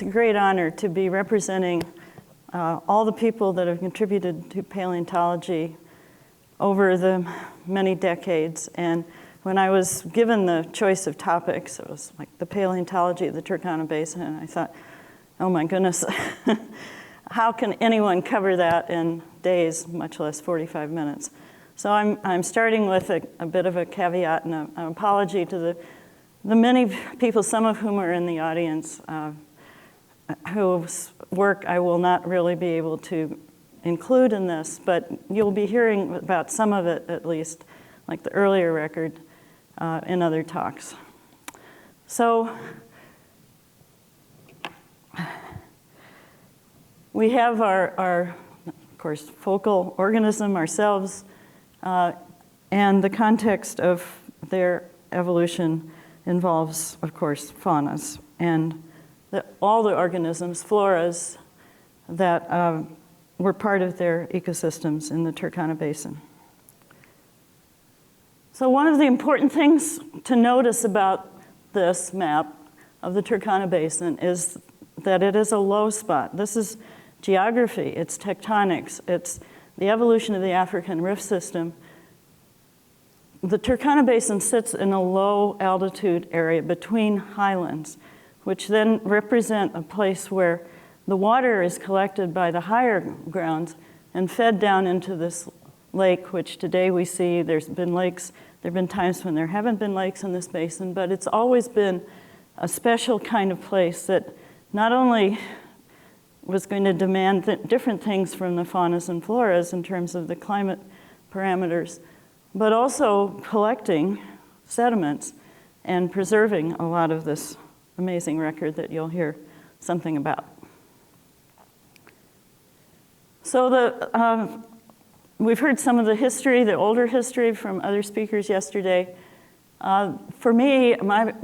it's a great honor to be representing all the people that have contributed to paleontology over the many decades. And when I was given the choice of topics, it was like the paleontology of the Turkana Basin, and I thought, oh my goodness, how can anyone cover that in days, much less 45 minutes? So I'm starting with a bit of a caveat and an apology to the many people, some of whom are in the audience, whose work I will not really be able to include in this, but you'll be hearing about some of it at least, like the earlier record, in other talks. So we have our of course, focal organism ourselves, and the context of their evolution involves, of course, faunas, and all the organisms, floras, that were part of their ecosystems in the Turkana Basin. So one of the important things to notice about this map of the Turkana Basin is that it is a low spot. This is geography, it's tectonics, it's the evolution of the African rift system. The Turkana Basin sits in a low altitude area between highlands, which then represent a place where the water is collected by the higher grounds and fed down into this lake, which today we see. There's been lakes, there have been times when there haven't been lakes in this basin, but it's always been a special kind of place that not only was going to demand different things from the faunas and floras in terms of the climate parameters, but also collecting sediments and preserving a lot of this amazing record that you'll hear something about. So we've heard some of the history, the older history from other speakers yesterday. For me, my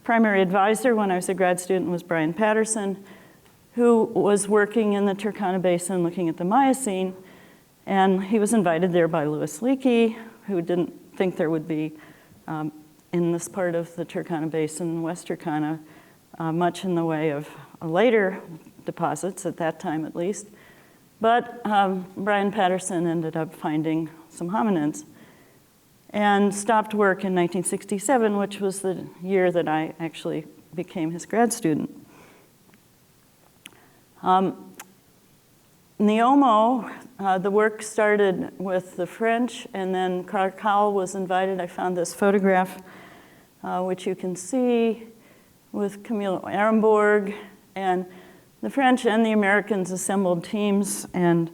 primary advisor when I was a grad student was Brian Patterson, who was working in the Turkana Basin looking at the Miocene, and he was invited there by Louis Leakey, who didn't think there would be, in this part of the Turkana Basin, West Turkana, much in the way of later deposits, at that time at least. But Brian Patterson ended up finding some hominins and stopped work in 1967, which was the year that I actually became his grad student. Neomo, the work started with the French, and then Carcal was invited. I found this photograph, which you can see with Camille Arenborg, and the French and the Americans assembled teams and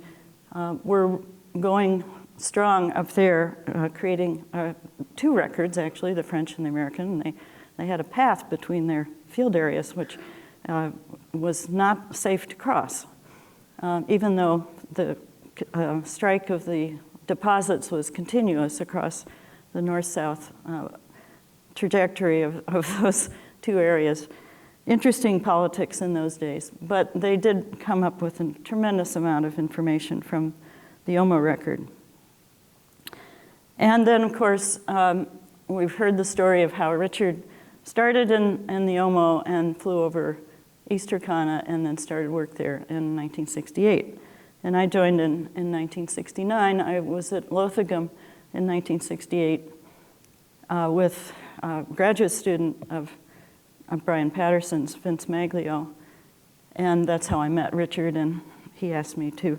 were going strong up there, creating two records, actually, the French and the American. And they had a path between their field areas, which was not safe to cross, even though the strike of the deposits was continuous across the north-south trajectory of those two areas. Interesting politics in those days, but they did come up with a tremendous amount of information from the Omo record. And then, of course, we've heard the story of how Richard started in the Omo and flew over East Turkana and then started work there in 1968. And I joined in 1969. I was at Lothegem in 1968 with a graduate student of Brian Patterson's, Vince Maglio. And that's how I met Richard, and he asked me to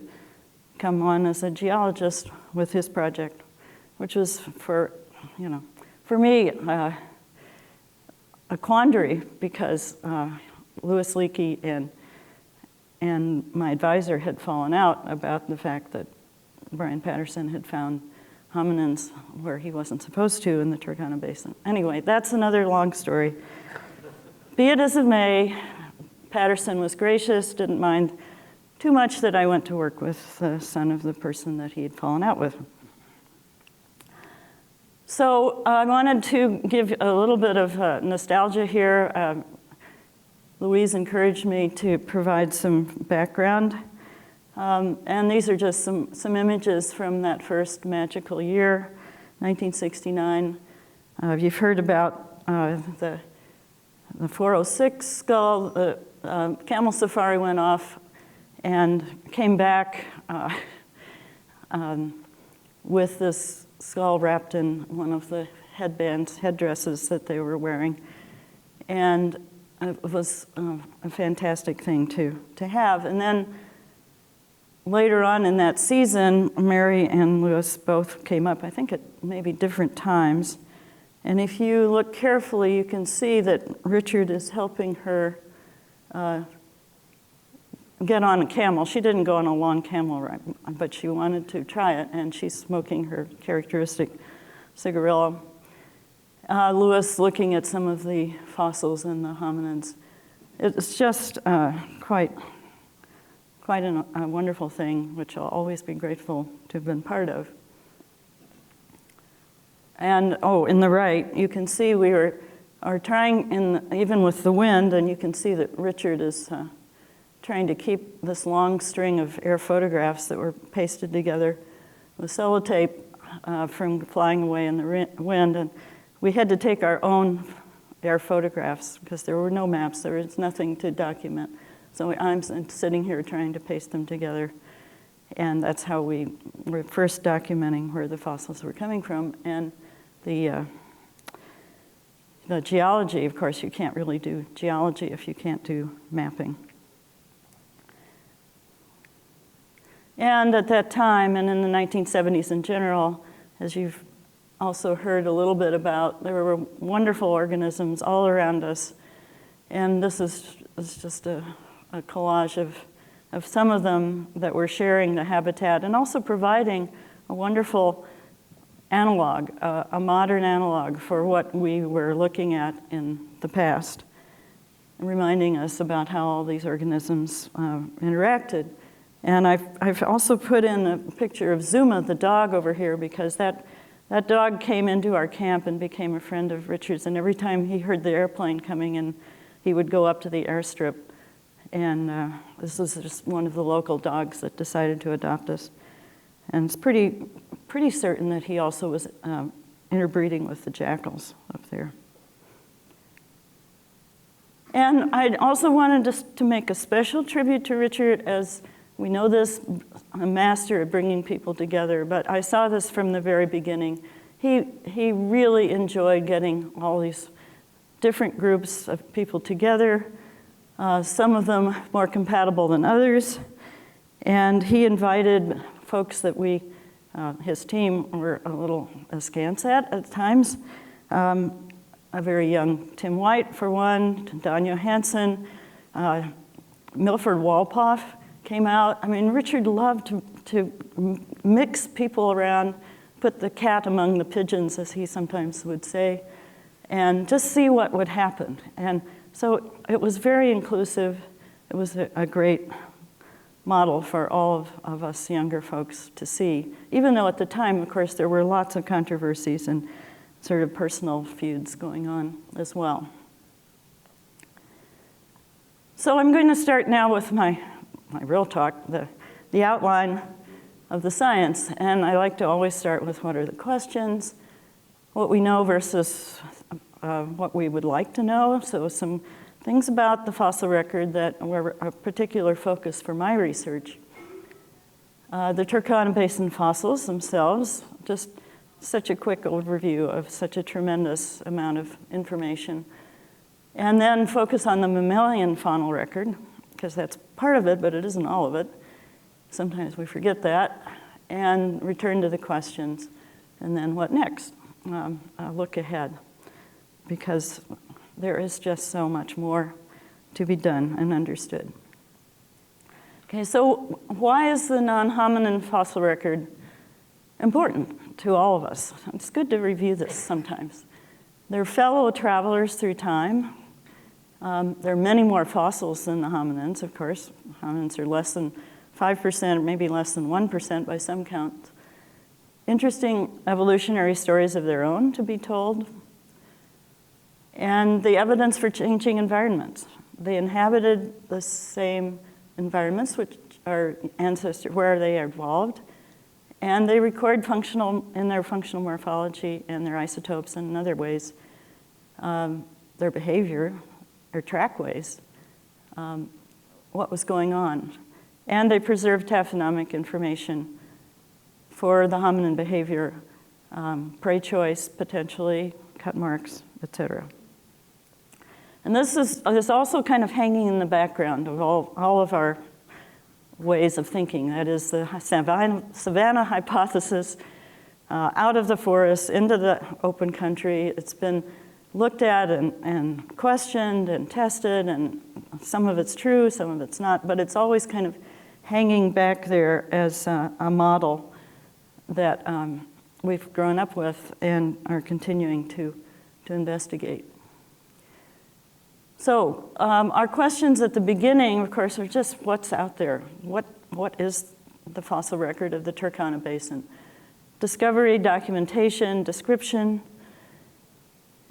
come on as a geologist with his project, which was for me, a quandary, because Louis Leakey and my advisor had fallen out about the fact that Brian Patterson had found hominins where he wasn't supposed to in the Turkana Basin. Anyway, that's another long story. Be it as it may, Patterson was gracious, didn't mind too much that I went to work with the son of the person that he had fallen out with. So I wanted to give a little bit of nostalgia here. Louise encouraged me to provide some background. And these are just some images from that first magical year, 1969. You've heard about the 406 skull, the camel safari went off and came back with this skull wrapped in one of the headdresses that they were wearing. And it was a fantastic thing to have. And then later on in that season, Mary and Louis both came up, I think at maybe different times. And if you look carefully, you can see that Richard is helping her get on a camel. She didn't go on a long camel ride, but she wanted to try it, and she's smoking her characteristic cigarillo. Louis looking at some of the fossils and the hominins. It's just quite a wonderful thing, which I'll always be grateful to have been part of. And in the right, you can see we are trying, even with the wind, and you can see that Richard is trying to keep this long string of air photographs that were pasted together with sellotape from flying away in the wind. And we had to take our own air photographs because there were no maps. There was nothing to document. So I'm sitting here trying to paste them together. And that's how we were first documenting where the fossils were coming from. And the geology, of course, you can't really do geology if you can't do mapping. And at that time, and in the 1970s in general, as you've also heard a little bit about, there were wonderful organisms all around us. And this is just a collage of some of them that were sharing the habitat and also providing a wonderful analog, a modern analog for what we were looking at in the past, reminding us about how all these organisms interacted. And I've also put in a picture of Zuma, the dog over here, because that dog came into our camp and became a friend of Richard's. And every time he heard the airplane coming in, he would go up to the airstrip. And this was just one of the local dogs that decided to adopt us. And it's pretty certain that he also was interbreeding with the jackals up there. And I also wanted to make a special tribute to Richard, as we know this, a master of bringing people together, but I saw this from the very beginning. He really enjoyed getting all these different groups of people together, some of them more compatible than others, and he invited folks that his team were a little askance at times. A very young Tim White, for one, Don Johansson, Milford Walpoff came out. I mean, Richard loved to mix people around, put the cat among the pigeons, as he sometimes would say, and just see what would happen. And so it was very inclusive. It was a great model for all of us younger folks to see, even though at the time, of course, there were lots of controversies and sort of personal feuds going on as well. So I'm going to start now with my real talk, the outline of the science. And I like to always start with what are the questions, what we know versus what we would like to know. So some things about the fossil record that were a particular focus for my research. The Turkana Basin fossils themselves, just such a quick overview of such a tremendous amount of information. And then focus on the mammalian faunal record, because that's part of it, but it isn't all of it. Sometimes we forget that. And return to the questions. And then what next? A look ahead, because there is just so much more to be done and understood. Okay, so why is the non-hominin fossil record important to all of us? It's good to review this sometimes. They're fellow travelers through time. There are many more fossils than the hominins, of course. Hominins are less than 5%, maybe less than 1% by some counts. Interesting evolutionary stories of their own to be told. And the evidence for changing environments. They inhabited the same environments which are ancestors, where they evolved. And they record in their functional morphology and their isotopes and in other ways, their behavior or trackways, what was going on. And they preserved taxonomic information for the hominin behavior, prey choice, potentially, cut marks, et cetera. And this is also kind of hanging in the background of all of our ways of thinking. That is the savanna hypothesis, out of the forest into the open country. It's been looked at and questioned and tested, and some of it's true, some of it's not, but it's always kind of hanging back there as a model that we've grown up with and are continuing to investigate. So our questions at the beginning, of course, are just what's out there. What is the fossil record of the Turkana Basin? Discovery, documentation, description,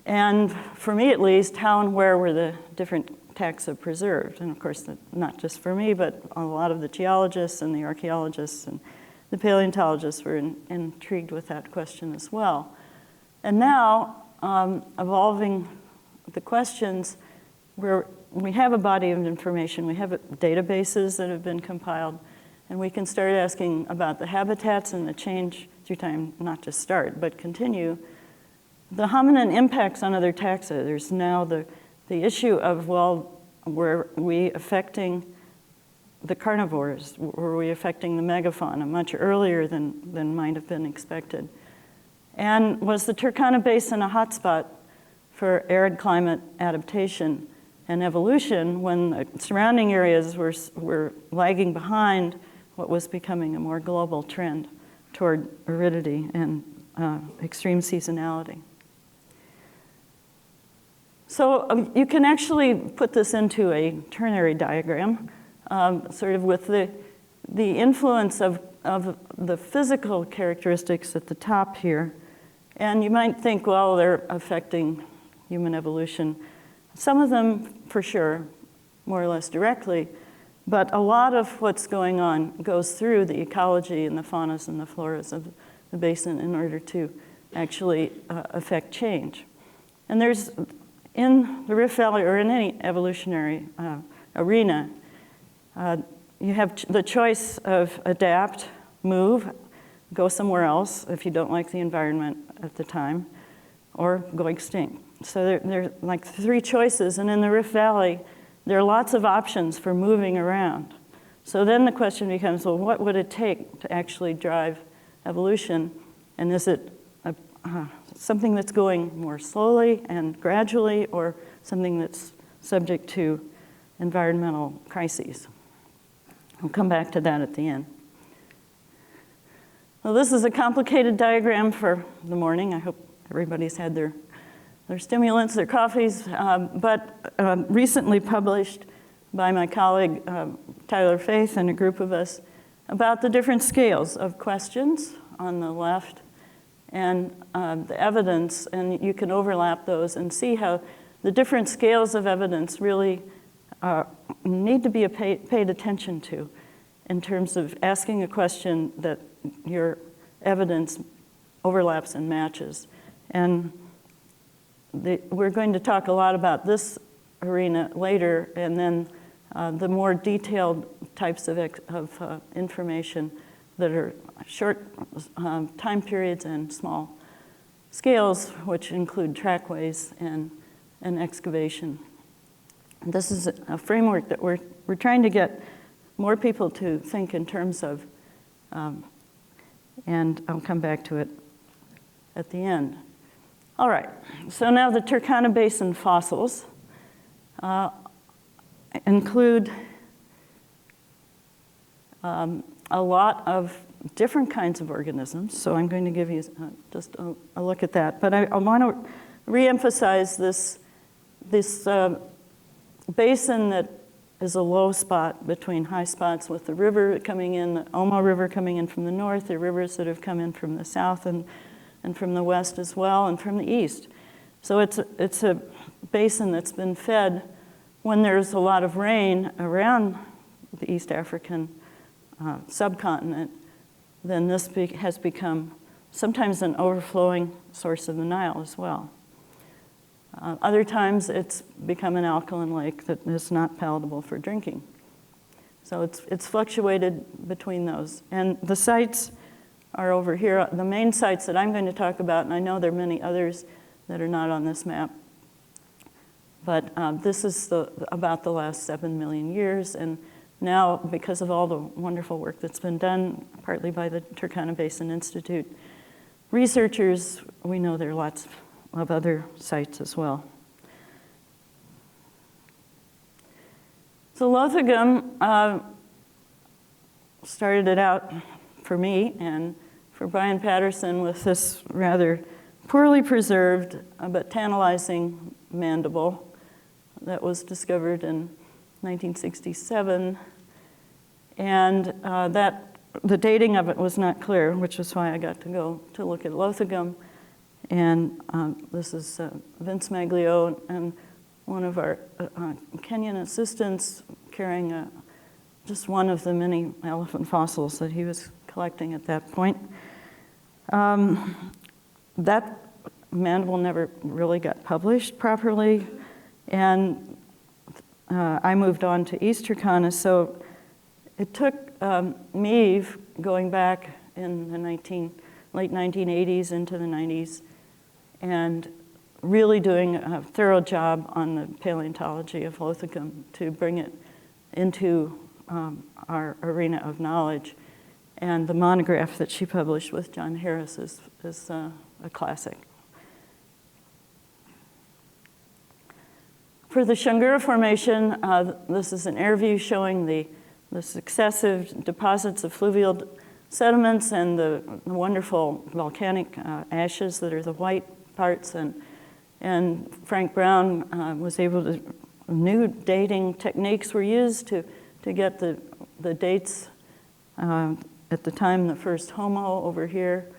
and for me at least, how and where were the different taxa preserved? And of course, not just for me, but a lot of the geologists and the archaeologists and the paleontologists were intrigued with that question as well. And now, evolving the questions, where we have a body of information, we have databases that have been compiled, and we can start asking about the habitats and the change through time, not just start, but continue. The hominin impacts on other taxa. There's now the issue of, well, were we affecting the carnivores? Were we affecting the megafauna much earlier than might have been expected? And was the Turkana Basin a hotspot for arid climate adaptation and evolution when the surrounding areas were lagging behind what was becoming a more global trend toward aridity and extreme seasonality? So you can actually put this into a ternary diagram, sort of with the influence of the physical characteristics at the top here. And you might think, well, they're affecting human evolution. Some of them, for sure, more or less directly, but a lot of what's going on goes through the ecology and the faunas and the floras of the basin in order to actually affect change. And there's, in the Rift Valley or in any evolutionary arena, you have the choice of adapt, move, go somewhere else if you don't like the environment at the time, or go extinct. So there are like three choices, and in the Rift Valley, there are lots of options for moving around. So then the question becomes, well, what would it take to actually drive evolution? And is it something that's going more slowly and gradually, or something that's subject to environmental crises? We'll come back to that at the end. Well, this is a complicated diagram for the morning. I hope everybody's had their stimulants, their coffees, but recently published by my colleague Tyler Faith and a group of us about the different scales of questions on the left and the evidence, and you can overlap those and see how the different scales of evidence really need to be paid attention to in terms of asking a question that your evidence overlaps and matches. And we're going to talk a lot about this arena later, and then the more detailed types of information that are short time periods and small scales, which include trackways and excavation. This is a framework that we're trying to get more people to think in terms of, and I'll come back to it at the end. All right, so now the Turkana Basin fossils include a lot of different kinds of organisms, so I'm going to give you just a look at that. But I want to reemphasize this basin that is a low spot between high spots with the river coming in, the Omo River coming in from the north, the rivers that have come in from the south and from the west as well, and from the east. So it's a basin that's been fed when there's a lot of rain around the East African subcontinent. Then this has become sometimes an overflowing source of the Nile as well. Other times it's become an alkaline lake that is not palatable for drinking. So it's fluctuated between those. And the sites are over here. The main sites that I'm going to talk about, and I know there are many others that are not on this map, but this is about the last 7 million years. And now, because of all the wonderful work that's been done, partly by the Turkana Basin Institute researchers, we know there are lots of other sites as well. So Lothegem started it out for me and for Brian Patterson with this rather poorly preserved but tantalizing mandible that was discovered in 1967. And the dating of it was not clear, which is why I got to go to look at Lothegem. And this is Vince Maglio and one of our Kenyan assistants carrying just one of the many elephant fossils that he was collecting at that point. That mandible never really got published properly, and I moved on to East Turkana. So it took me going back in the late 1980s into the 90s and really doing a thorough job on the paleontology of Lothegem to bring it into our arena of knowledge. And the monograph that she published with John Harris is a classic. For the Shangura Formation, this is an air view showing the successive deposits of fluvial sediments and the wonderful volcanic ashes that are the white parts. And Frank Brown was able to, new dating techniques were used to get the dates at the time the first Homo over here.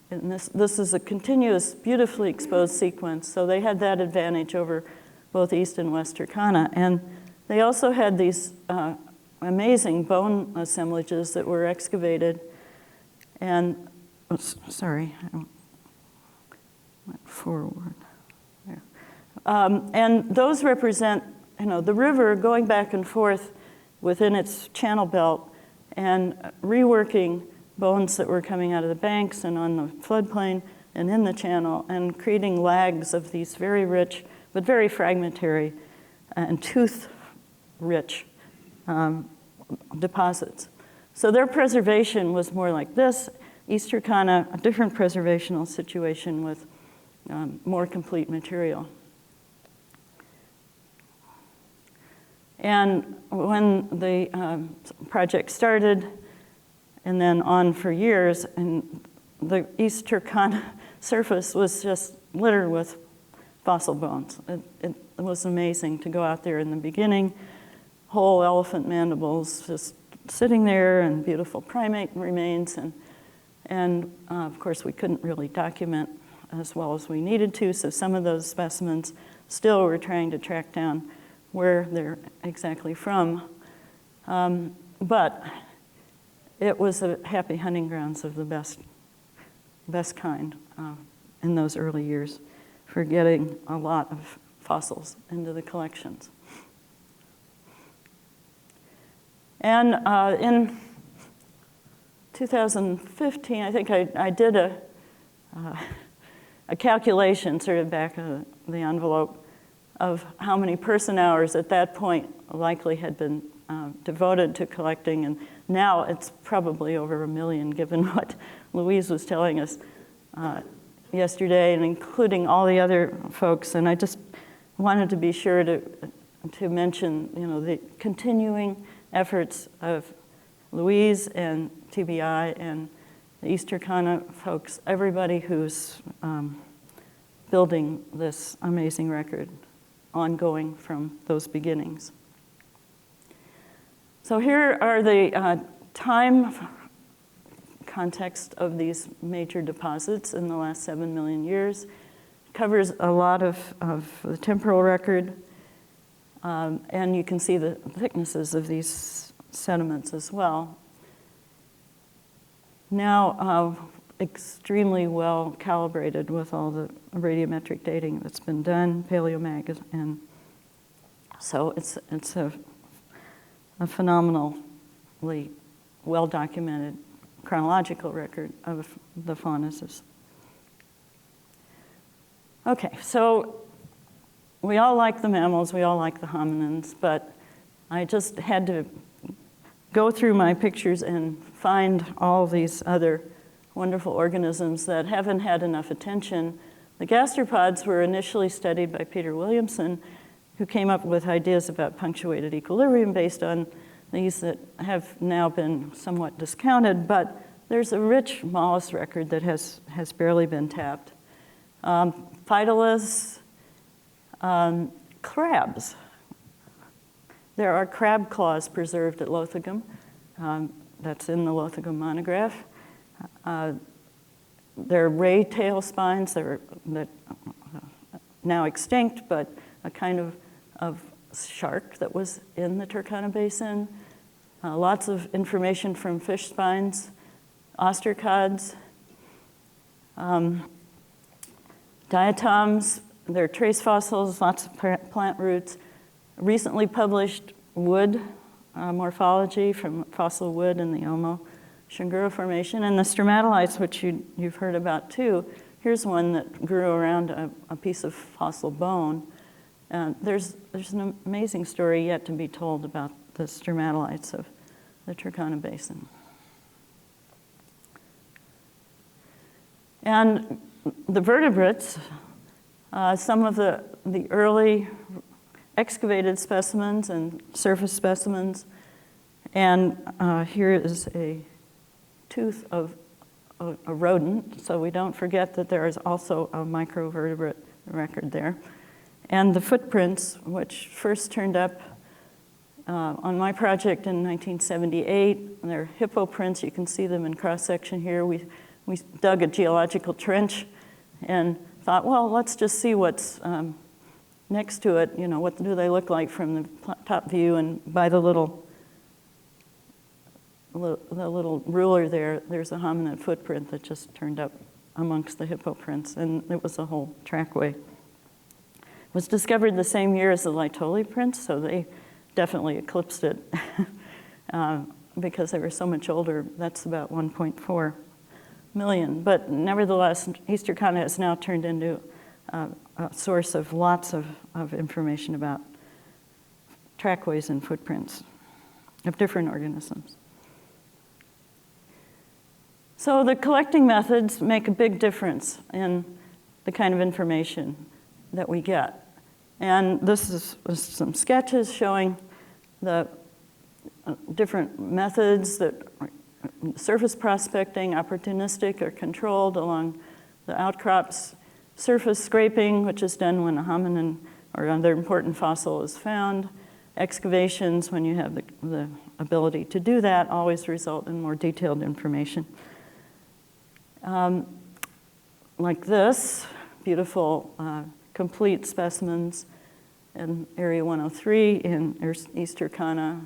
And this is a continuous, beautifully exposed sequence. So they had that advantage over both East and West Turkana. And they also had these amazing bone assemblages that were excavated. And, sorry, I went forward. There. And those represent, the river going back and forth within its channel belt and reworking bones that were coming out of the banks and on the floodplain and in the channel and creating lags of these very rich but very fragmentary and tooth-rich deposits. So their preservation was more like this. East Turkana, a different preservational situation with more complete material. And when the project started, and then on for years, and the East Turkana surface was just littered with fossil bones. It was amazing to go out there in the beginning, whole elephant mandibles just sitting there and beautiful primate remains. And of course, we couldn't really document as well as we needed to, so some of those specimens still we're trying to track down where they're exactly from. But it was a happy hunting grounds of the best kind in those early years for getting a lot of fossils into the collections. And in 2015, I think I did a calculation sort of back of the envelope of how many person hours at that point likely had been devoted to collecting, and now it's probably over 1 million given what Louise was telling us yesterday, and including all the other folks. And I just wanted to be sure to mention, the continuing efforts of Louise and TBI and the East Turkana folks, everybody who's building this amazing record, ongoing from those beginnings. So here are the time context of these major deposits in the last 7 million years. It covers a lot of the temporal record, and you can see the thicknesses of these sediments as well. Now, extremely well calibrated with all the radiometric dating that's been done, paleomag, and so it's a phenomenally well-documented chronological record of the faunas. Okay, so we all like the mammals, we all like the hominins, but I just had to go through my pictures and find all these other wonderful organisms that haven't had enough attention. The gastropods were initially studied by Peter Williamson, who came up with ideas about punctuated equilibrium based on these that have now been somewhat discounted, but there's a rich mollusk record that has barely been tapped. Phytoliths, crabs. There are crab claws preserved at Lothegum. That's in the Lothegum monograph. There are ray tail spines that are now extinct, but a kind of shark that was in the Turkana Basin. Lots of information from fish spines, ostracods, diatoms. There are trace fossils, lots of plant roots. Recently published wood morphology from fossil wood in the Omo Shinguru Formation, and the stromatolites, which you've heard about too. Here's one that grew around a piece of fossil bone. There's an amazing story yet to be told about the stromatolites of the Turkana Basin. And the vertebrates, some of the early excavated specimens and surface specimens, and here is a tooth of a rodent, so we don't forget that there is also a microvertebrate record there. And the footprints, which first turned up on my project in 1978, they're hippo prints. You can see them in cross-section here. We dug a geological trench and thought, well, let's just see what's next to it. You know, what do they look like from the top view? And by the little ruler there, there's a hominid footprint that just turned up amongst the hippo prints, and it was a whole trackway. It was discovered the same year as the Laetoli prints, so they definitely eclipsed it because they were so much older. That's about 1.4 million. But nevertheless, East Turkana has now turned into a source of lots of information about trackways and footprints of different organisms. So the collecting methods make a big difference in the kind of information that we get. And this is some sketches showing the different methods that surface prospecting, opportunistic or controlled along the outcrops, surface scraping, which is done when a hominin or other important fossil is found, excavations, when you have the ability to do that, always result in more detailed information. Like this, beautiful complete specimens in Area 103 in East Turkana,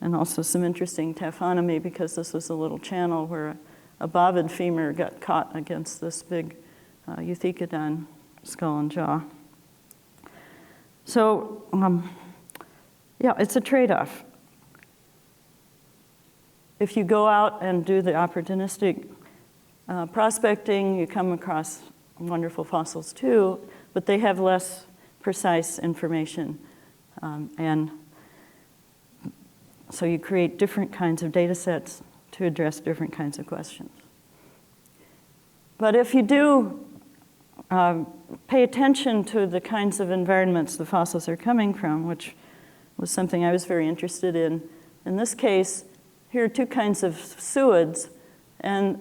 and also some interesting taphonomy because this was a little channel where a bovid femur got caught against this big Euthecodon skull and jaw. So, yeah, it's a trade-off. If you go out and do the opportunistic prospecting, you come across wonderful fossils too, but they have less precise information. And so you create different kinds of data sets to address different kinds of questions. But if you do pay attention to the kinds of environments the fossils are coming from, which was something I was very interested in this case, here are two kinds of suids, and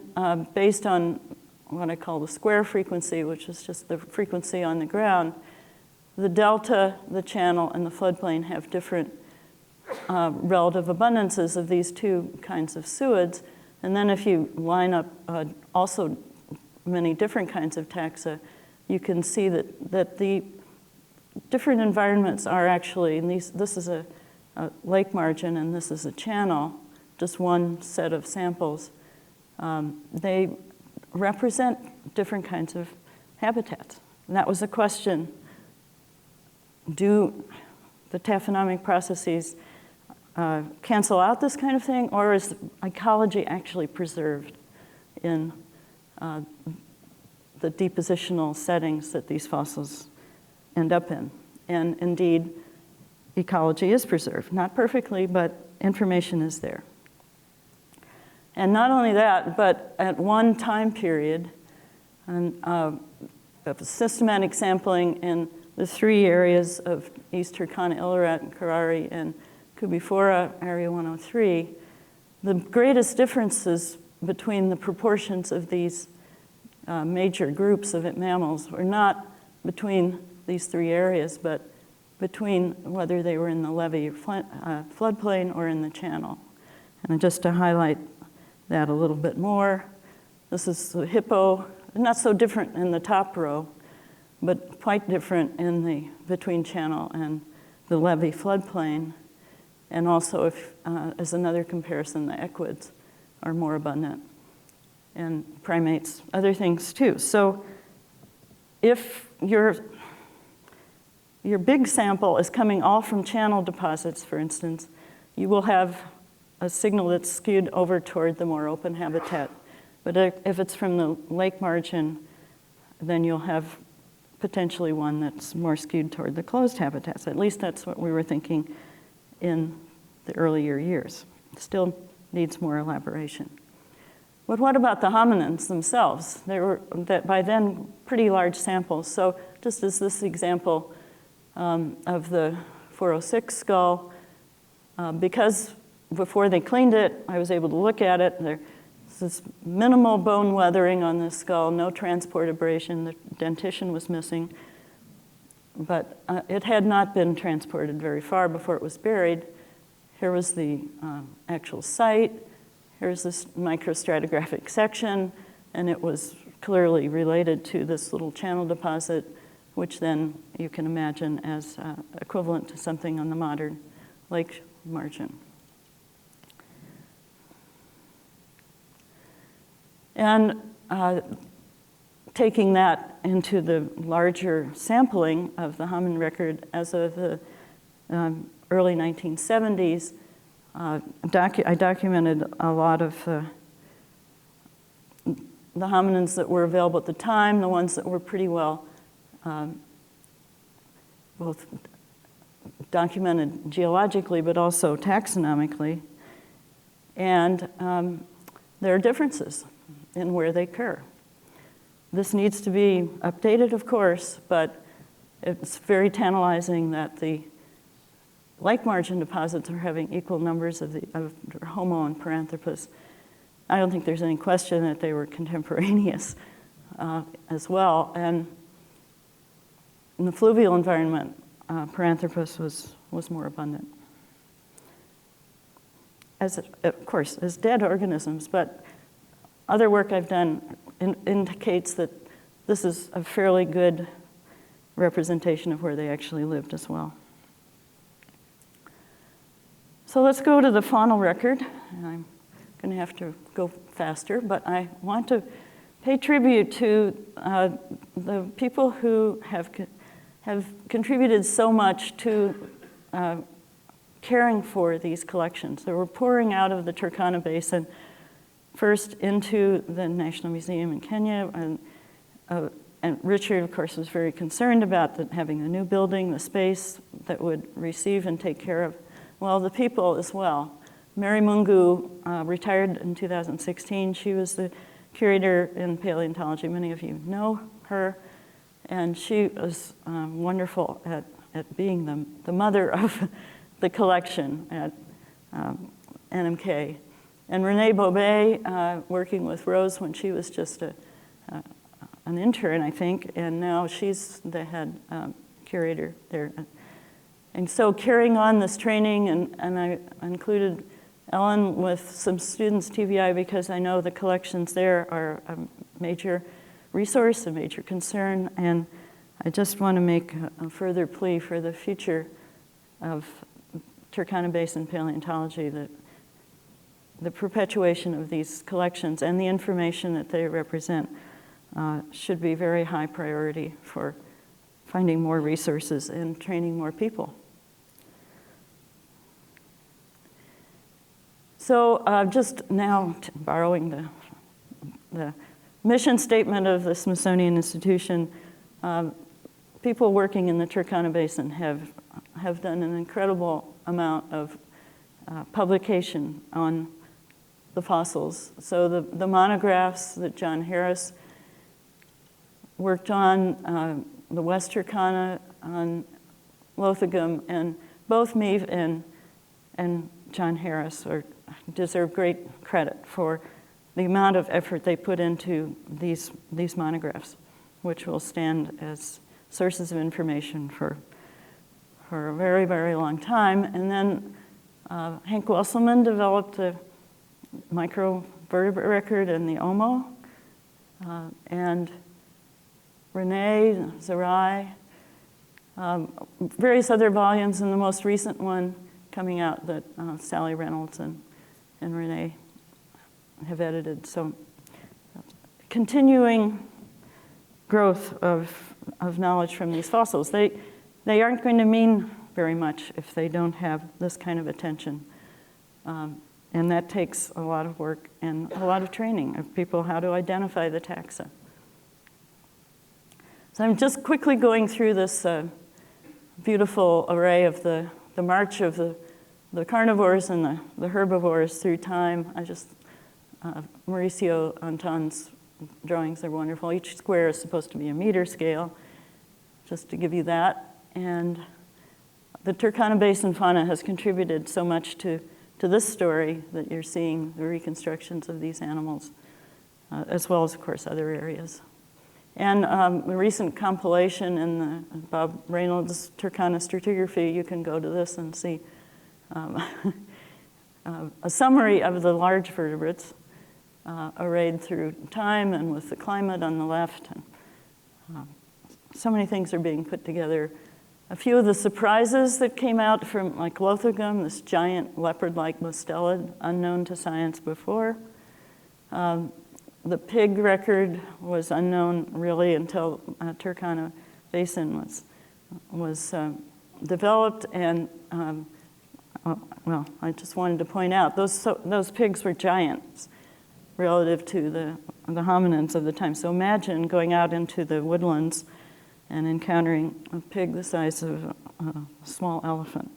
based on what I call the square frequency, which is just the frequency on the ground, the delta, the channel, and the floodplain have different relative abundances of these two kinds of suids. And then if you line up also many different kinds of taxa, you can see that the different environments are actually, and this is a lake margin and this is a channel, just one set of samples. They represent different kinds of habitats. And that was the question: do the taphonomic processes cancel out this kind of thing, or is ecology actually preserved in the depositional settings that these fossils end up in? And indeed, ecology is preserved. Not perfectly, but information is there. And not only that, but at one time period, of systematic sampling in the 3 areas of East Turkana, Ilarat, Karari, and Kubifora, Area 103, the greatest differences between the proportions of these major groups of mammals were not between these 3 areas, but between whether they were in the levee floodplain or in the channel. And just to highlight that a little bit more, this is the hippo, not so different in the top row, but quite different in the between channel and the levee floodplain. And also, if, as another comparison, the equids are more abundant, and primates, other things too. So if your big sample is coming all from channel deposits, for instance, you will have a signal that's skewed over toward the more open habitat. But if it's from the lake margin, then you'll have potentially one that's more skewed toward the closed habitats. At least that's what we were thinking in the earlier years. Still needs more elaboration. But what about the hominins themselves? They were, that by then, pretty large samples. So just as this example of the 406 skull, because before they cleaned it, I was able to look at it. There's this minimal bone weathering on this skull, no transport abrasion. The dentition was missing. But it had not been transported very far before it was buried. Here was the actual site. Here's this microstratigraphic section, and it was clearly related to this little channel deposit, which then you can imagine as equivalent to something on the modern lake margin. And taking that into the larger sampling of the hominin record as of the early 1970s, I documented a lot of the hominins that were available at the time, the ones that were pretty well both documented geologically but also taxonomically. And there are differences in where they occur. This needs to be updated, of course, but it's very tantalizing that the lake margin deposits are having equal numbers of Homo and Paranthropus. I don't think there's any question that they were contemporaneous as well. And in the fluvial environment, Paranthropus was more abundant. Of course, as dead organisms, but other work I've done indicates that this is a fairly good representation of where they actually lived as well. So let's go to the faunal record. And I'm going to have to go faster, but I want to pay tribute to the people who have contributed so much to caring for these collections. They were pouring out of the Turkana Basin first into the National Museum in Kenya, and Richard, of course, was very concerned about having a new building, the space that would receive and take care of, well, the people as well. Mary Mungu retired in 2016. She was the curator in paleontology. Many of you know her, and she was wonderful at being the mother of the collection at NMK. And Renee Bobet, working with Rose when she was just an intern, I think, and now she's the head curator there. And so carrying on this training, and I included Ellen with some students, TVI, because I know the collections there are a major resource, a major concern, and I just want to make a further plea for the future of Turkana Basin paleontology, that the perpetuation of these collections and the information that they represent should be very high priority for finding more resources and training more people. So just now, borrowing the mission statement of the Smithsonian Institution, people working in the Turkana Basin have done an incredible amount of publication on the fossils. So the monographs that John Harris worked on, the West Turkana, on Lothagum, and both Meave and John Harris deserve great credit for the amount of effort they put into these monographs, which will stand as sources of information for a very, very long time. And then Hank Wesselman developed the microvertebrate record in the Omo, and Renee, Zerai, various other volumes, and the most recent one coming out that Sally Reynolds and Renee have edited. So continuing growth of knowledge from these fossils. They aren't going to mean very much if they don't have this kind of attention. And that takes a lot of work and a lot of training of people how to identify the taxa. So I'm just quickly going through this beautiful array of the march of the carnivores and the herbivores through time. Mauricio Anton's drawings are wonderful. Each square is supposed to be a meter scale, just to give you that. And the Turkana Basin fauna has contributed so much to this story that you're seeing the reconstructions of these animals, as well as, of course, other areas. And the recent compilation in the Bob Reynolds Turkana stratigraphy, you can go to this and see a summary of the large vertebrates arrayed through time and with the climate on the left. And so many things are being put together. A few of the surprises that came out from, like Lothagum, this giant leopard-like mustelid, unknown to science before. The pig record was unknown really until Turkana Basin was developed. And well, I just wanted to point out those pigs were giants relative to the hominins of the time. So imagine going out into the woodlands and encountering a pig the size of a small elephant.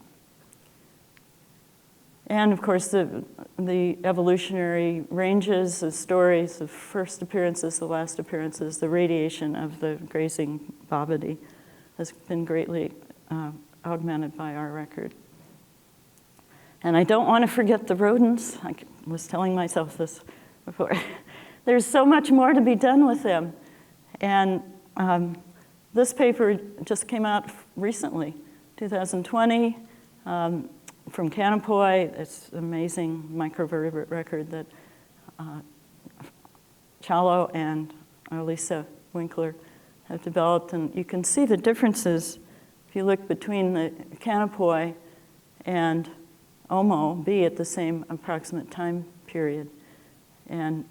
And of course, the evolutionary ranges, the stories of first appearances, the last appearances, the radiation of the grazing bovidae has been greatly augmented by our record. And I don't want to forget the rodents. I was telling myself this before. There's so much more to be done with them. And this paper just came out recently, 2020, from Canopoi. It's an amazing microvertebrate record that Chalo and Elisa Winkler have developed. And you can see the differences if you look between the Canopoi and Omo B at the same approximate time period. And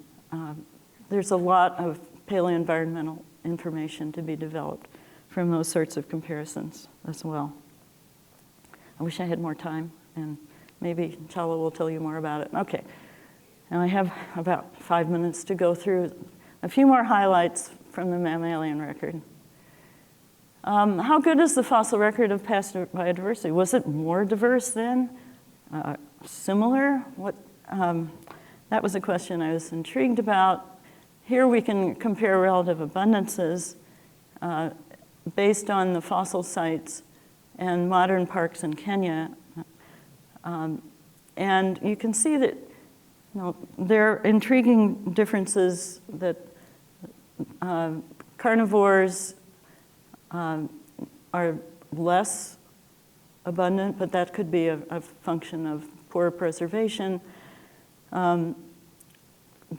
there's a lot of paleoenvironmental information to be developed from those sorts of comparisons as well. I wish I had more time, and maybe Chalo will tell you more about it. Okay, now I have about 5 minutes to go through a few more highlights from the mammalian record. How good is the fossil record of past biodiversity? Was it more diverse then? Similar? That was a question I was intrigued about. Here we can compare relative abundances based on the fossil sites and modern parks in Kenya. And you can see that there are intriguing differences that carnivores are less abundant, but that could be a function of poor preservation.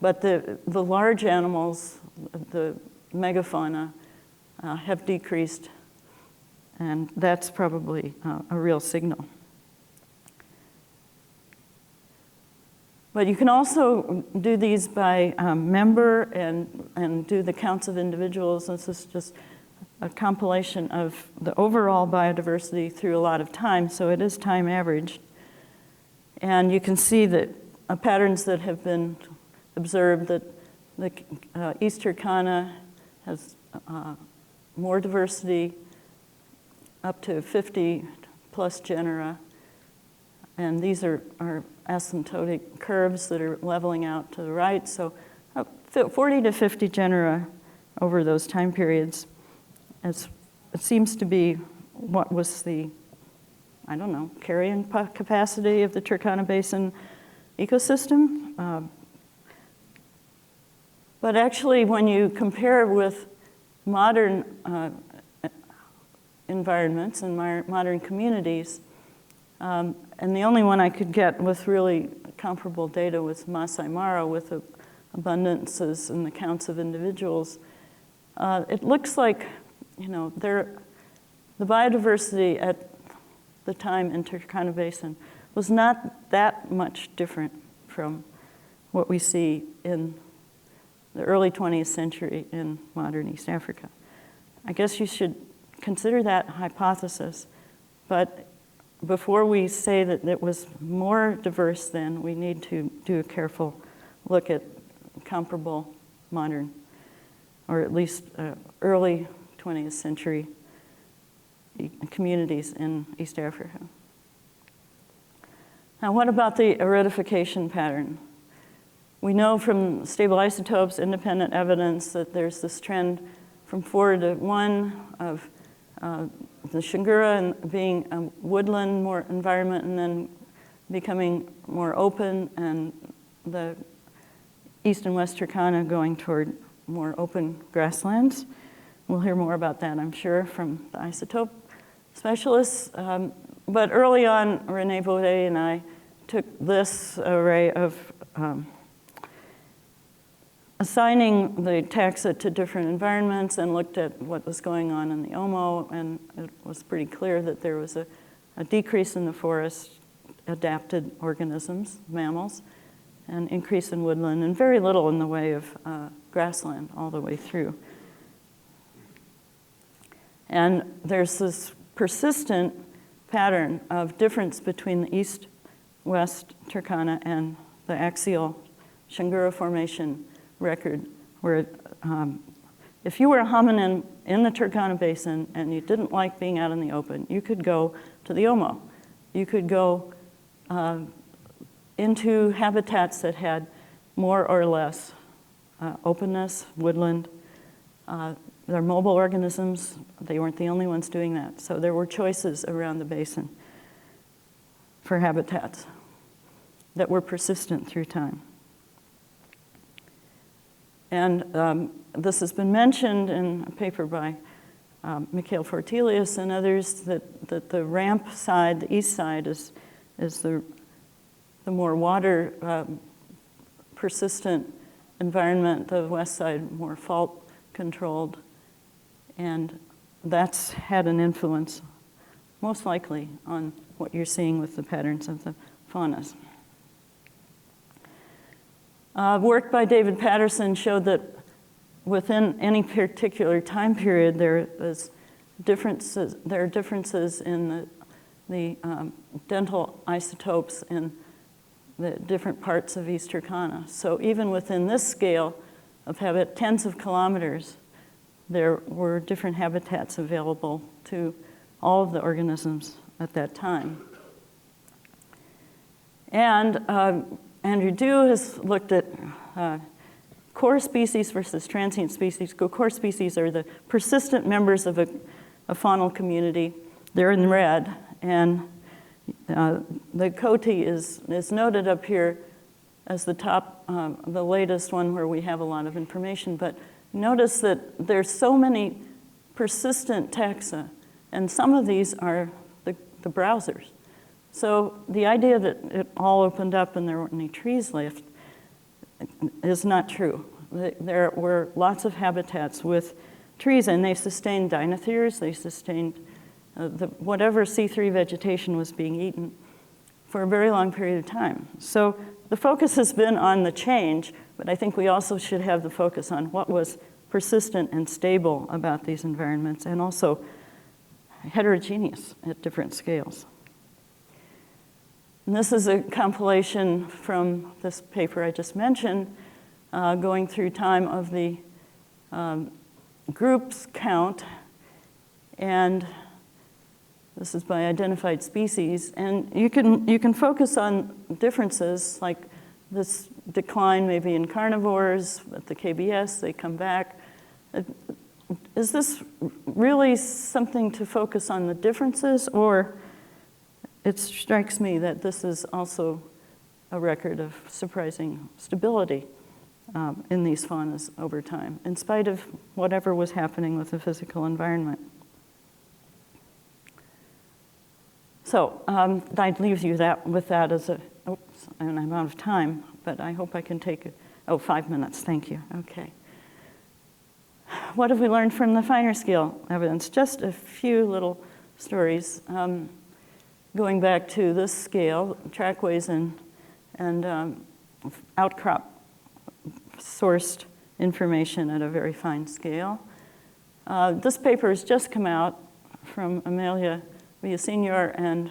But the large animals, the megafauna, have decreased, and that's probably a real signal. But you can also do these by member and do the counts of individuals. This is just a compilation of the overall biodiversity through a lot of time, so it is time averaged. And you can see that patterns that have been observed, that the East Turkana has more diversity, up to 50 plus genera. And these are asymptotic curves that are leveling out to the right. So 40 to 50 genera over those time periods. It seems to be what was the, I don't know, carrying capacity of the Turkana Basin ecosystem. But actually, when you compare with modern environments and modern communities, and the only one I could get with really comparable data was Masai Mara with abundances and the counts of individuals. It looks like, the biodiversity at the time in Turkana Basin was not that much different from what we see in the early 20th century in modern East Africa. I guess you should consider that hypothesis, but before we say that it was more diverse then, we need to do a careful look at comparable modern, or at least early 20th century communities in East Africa. Now, what about the aridification pattern? We know from stable isotopes, independent evidence, that there's this trend from 4 to 1 of the Shingura and being a woodland more environment and then becoming more open, and the East and West Turkana going toward more open grasslands. We'll hear more about that, I'm sure, from the isotope specialists. But early on, René Baudet and I took this array of assigning the taxa to different environments and looked at what was going on in the Omo, and it was pretty clear that there was a decrease in the forest adapted organisms, mammals, and increase in woodland, and very little in the way of grassland all the way through. And there's this persistent pattern of difference between the east-west Turkana and the axial Shingura Formation record, where if you were a hominin in the Turkana Basin and you didn't like being out in the open, you could go to the Omo. You could go into habitats that had more or less openness, woodland. They're mobile organisms. They weren't the only ones doing that. So there were choices around the basin for habitats that were persistent through time. And this has been mentioned in a paper by Mikhail Fortelius and others, that the ramp side, the east side, is the more water persistent environment, the west side more fault controlled. And that's had an influence, most likely, on what you're seeing with the patterns of the faunas. Work by David Patterson showed that within any particular time period, there are differences in the dental isotopes in the different parts of East Turkana. So even within this scale of tens of kilometers, there were different habitats available to all of the organisms at that time. And Andrew Dew has looked at core species versus transient species. Core species are the persistent members of a faunal community. They're in red, and the Coati is noted up here as the top, the latest one where we have a lot of information. But notice that there's so many persistent taxa, and some of these are the browsers. So the idea that it all opened up and there weren't any trees left is not true. There were lots of habitats with trees, and they sustained dinotheres, they sustained whatever C3 vegetation was being eaten for a very long period of time. So the focus has been on the change, but I think we also should have the focus on what was persistent and stable about these environments, and also heterogeneous at different scales. And this is a compilation from this paper I just mentioned, going through time of the groups count, and this is by identified species. And you can focus on differences, like this decline maybe in carnivores at the KBS, they come back. Is this really something to focus on the differences, or it strikes me that this is also a record of surprising stability in these faunas over time, in spite of whatever was happening with the physical environment. So I'd leave you with that as a, oops, and I'm out of time, but I hope I can take 5 minutes, thank you, okay. What have we learned from the finer scale evidence? Just a few little stories. Going back to this scale, trackways and outcrop sourced information at a very fine scale. This paper has just come out from Amelia Villaseñor and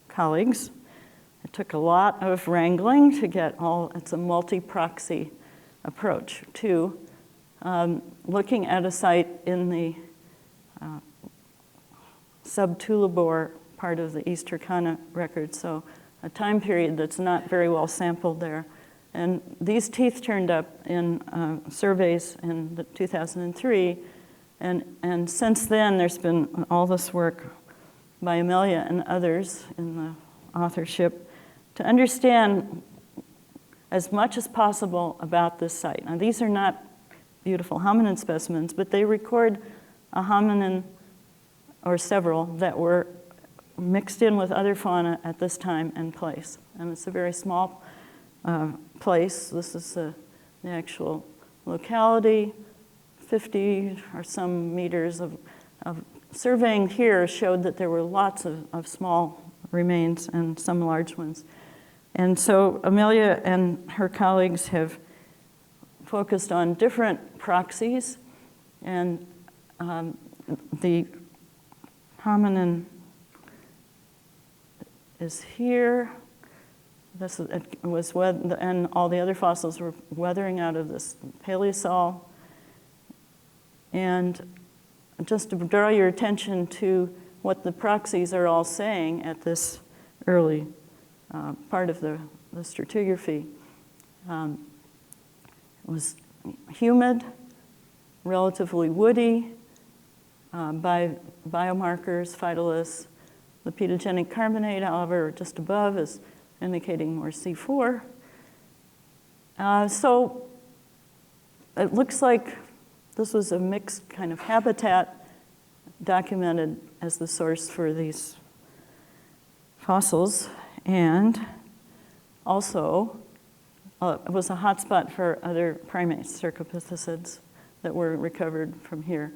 colleagues. It took a lot of wrangling to get it's a multi-proxy approach to looking at a site in the sub-Tulabor part of the East Turkana record, so a time period that's not very well sampled there. And these teeth turned up in surveys in 2003, and since then there's been all this work by Amelia and others in the authorship to understand as much as possible about this site. Now, these are not beautiful hominin specimens, but they record a hominin or several that were mixed in with other fauna at this time and place. And it's a very small place. This is the actual locality. 50 or some meters of surveying here showed that there were lots of small remains and some large ones. And so Amelia and her colleagues have focused on different proxies, and the hominin is here. And all the other fossils were weathering out of this Paleosol. And just to draw your attention to what the proxies are all saying at this early part of the stratigraphy. It was humid, relatively woody, by biomarkers, phytoliths. The pedogenic carbonate, however, just above is indicating more C4. So it looks like this was a mixed kind of habitat documented as the source for these fossils, and also it was a hotspot for other primates, cercopithecids, that were recovered from here.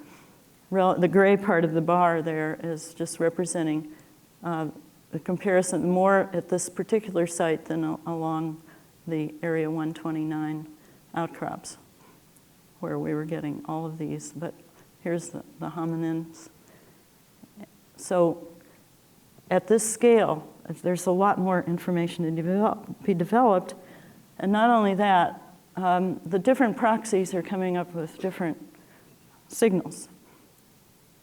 The gray part of the bar there is just representing the comparison more at this particular site than along the Area 129 outcrops, where we were getting all of these. But here's the hominins. So at this scale, there's a lot more information to be developed. And not only that, the different proxies are coming up with different signals.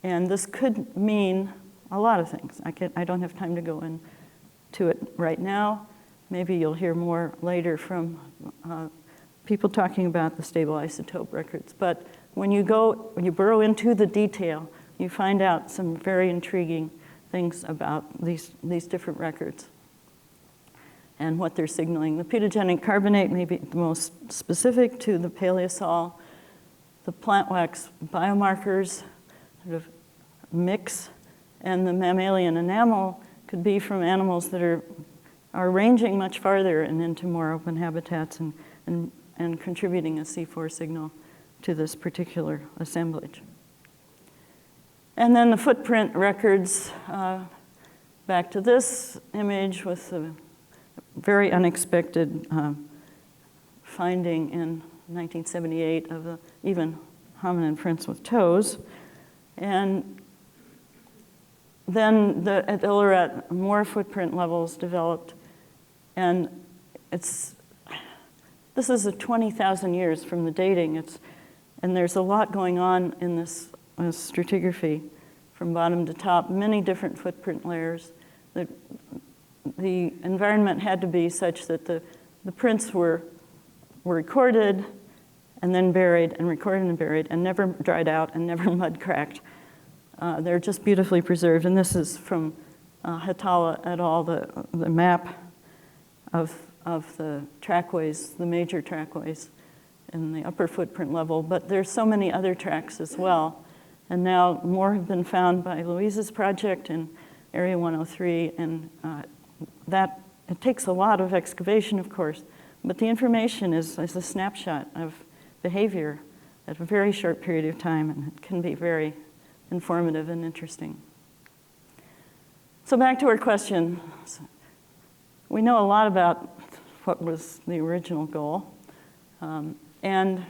And this could mean a lot of things. I don't have time to go into it right now. Maybe you'll hear more later from people talking about the stable isotope records. But when you burrow into the detail, you find out some very intriguing things about these different records and what they're signaling. The pedogenic carbonate may be the most specific to the Paleosol. The plant wax biomarkers sort of mix, and the mammalian enamel could be from animals that are ranging much farther and into more open habitats and contributing a C4 signal to this particular assemblage. And then the footprint records, back to this image with the very unexpected finding in 1978 of even hominin prints with toes. And then at Illirat, more footprint levels developed. And this is 20,000 years from the dating. And there's a lot going on in this stratigraphy from bottom to top, many different footprint layers. The environment had to be such that the prints were recorded and then buried and recorded and buried and never dried out and never mud cracked. They're just beautifully preserved. And this is from Hatala et al., the map of the trackways, the major trackways in the upper footprint level. But there's so many other tracks as well. And now more have been found by Louise's project in Area 103. And it takes a lot of excavation, of course. But the information is a snapshot of behavior at a very short period of time. And it can be very informative and interesting. So back to our question. We know a lot about what was the original goal. And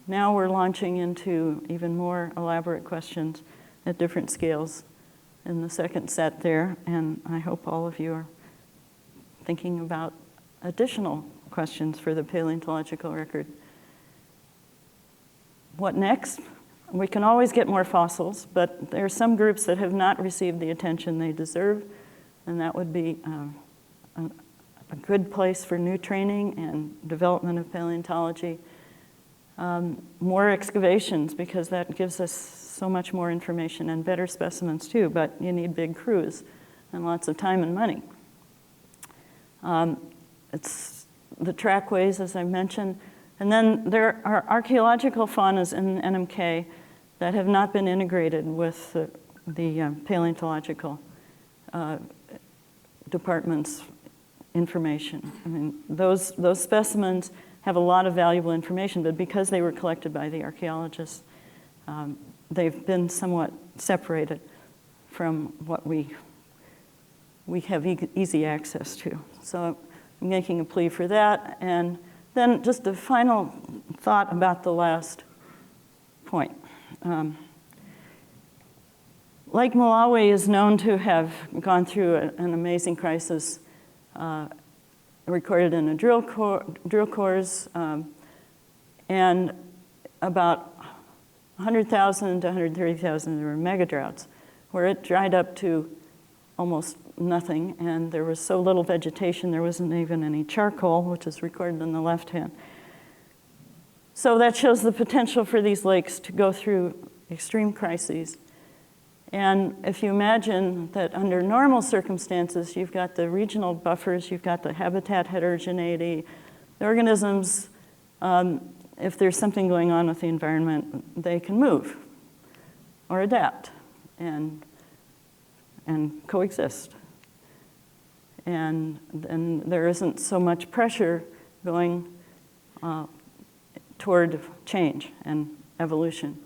now we're launching into even more elaborate questions at different scales in the second set there. And I hope all of you are thinking about additional questions for the paleontological record. What next? We can always get more fossils, but there are some groups that have not received the attention they deserve, and that would be a good place for new training and development of paleontology. More excavations, because that gives us so much more information and better specimens too, but you need big crews and lots of time and money. It's the trackways, as I mentioned, and then there are archaeological faunas in NMK that have not been integrated with the paleontological department's information. I mean, those specimens have a lot of valuable information, but because they were collected by the archaeologists, they've been somewhat separated from what we have easy access to. So I'm making a plea for that. And then just a final thought about the last point. Lake Malawi is known to have gone through an amazing crisis recorded in the drill cores, and about 100,000 to 130,000 there were mega droughts, where it dried up to almost nothing, and there was so little vegetation there wasn't even any charcoal, which is recorded on the left hand. So that shows the potential for these lakes to go through extreme crises. And if you imagine that under normal circumstances, you've got the regional buffers, you've got the habitat heterogeneity, the organisms, if there's something going on with the environment, they can move or adapt and coexist. And there isn't so much pressure going toward change and evolution.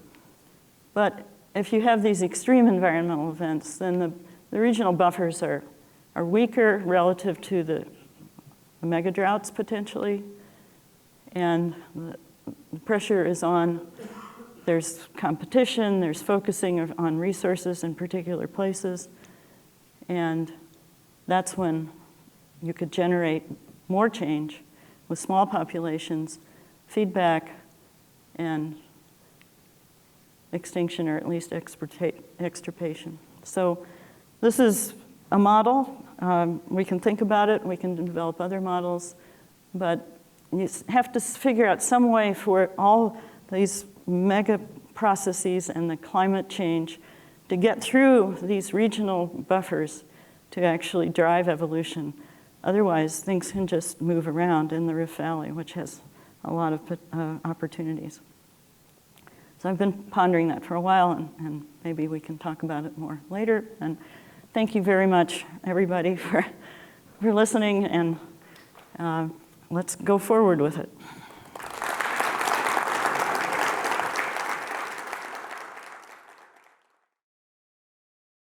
But if you have these extreme environmental events, then the regional buffers are weaker relative to the mega droughts potentially, and the pressure is on. There's competition, there's focusing on resources in particular places, and that's when you could generate more change with small populations, feedback, and extinction, or at least extirpation. So this is a model. We can think about it. We can develop other models. But you have to figure out some way for all these mega processes and the climate change to get through these regional buffers to actually drive evolution. Otherwise, things can just move around in the Rift Valley, which has a lot of opportunities. So I've been pondering that for a while, and maybe we can talk about it more later. And thank you very much, everybody, for listening, and let's go forward with it.